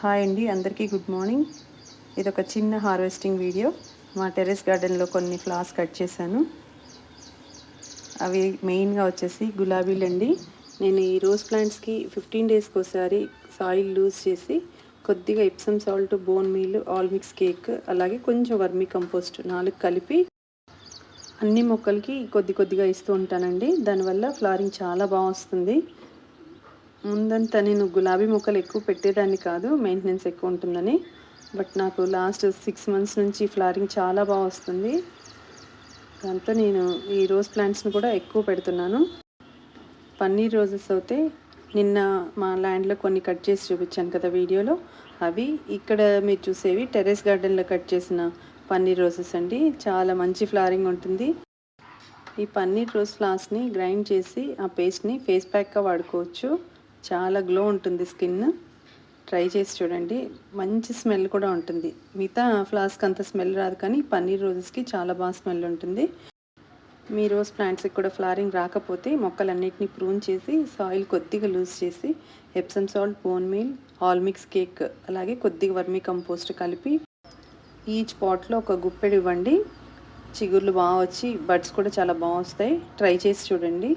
Hi అండి, అందరికీ good morning. ఇదొక చిన్న హార్వెస్టింగ్ వీడియో. మా టెర్రస్ గార్డెన్లో కొన్ని ఫ్లవర్స్ కట్ చేశాను. అవి మెయిన్గా వచ్చేసి గులాబీలు అండి. నేను ఈ రోజ్ ప్లాంట్స్కి 15 డేస్కి ఒకసారి సాయిల్ లూజ్ చేసి కొద్దిగా Epsom salt, bone meal, all mix cake, అలాగే కొంచెం వర్మీ కంపోస్ట్ 4 కలిపి అన్ని మొక్కలకి కొద్దిగా ఇస్తూ ఉంటానండి. దానివల్ల ఫ్లవరింగ్ చాలా బాగా వస్తుంది. ముందంతా నేను గులాబీ మొక్కలు ఎక్కువ పెట్టేదాన్ని కాదు, మెయింటెనెన్స్ ఎక్కువ ఉంటుందని. బట్ నాకు లాస్ట్ 6 మంత్స్ నుంచి ఫ్లవరింగ్ చాలా బాగా వస్తుంది. దాంతో నేను ఈ రోజ్ ప్లాంట్స్ని కూడా ఎక్కువ పెడుతున్నాను. పన్నీర్ రోజెస్ అయితే నిన్న మా ల్యాండ్లో కొన్ని కట్ చేసి చూపించాను కదా వీడియోలో. అవి ఇక్కడ మీరు చూసేవి టెర్రస్ గార్డెన్లో కట్ చేసిన పన్నీర్ రోజెస్ అండి. చాలా మంచి ఫ్లవరింగ్ ఉంటుంది. ఈ పన్నీర్ రోజ్ ఫ్లవర్స్ని గ్రైండ్ చేసి ఆ పేస్ట్ని ఫేస్ ప్యాక్గా వాడుకోవచ్చు. చాలా గ్లో ఉంటుంది స్కిన్. ట్రై చేసి చూడండి. మంచి స్మెల్ కూడా ఉంటుంది. మిగతా ఫ్లవర్స్కి అంత స్మెల్ రాదు, కానీ పన్నీర్ రోజెస్కి చాలా బాగా స్మెల్ ఉంటుంది. మీ రోజ్ ప్లాంట్స్కి కూడా ఫ్లవరింగ్ రాకపోతే మొక్కలన్నిటిని ప్రూన్ చేసి సాయిల్ కొద్దిగా లూజ్ చేసి Epsom salt, bone meal, all mix cake, అలాగే కొద్దిగా వర్మీ కంపోస్ట్ కలిపి ఈచ్ పాట్లో ఒక గుప్పెడు ఇవ్వండి. చిగుర్లు బాగా వచ్చి బడ్స్ కూడా చాలా బాగా వస్తాయి. ట్రై చేసి చూడండి.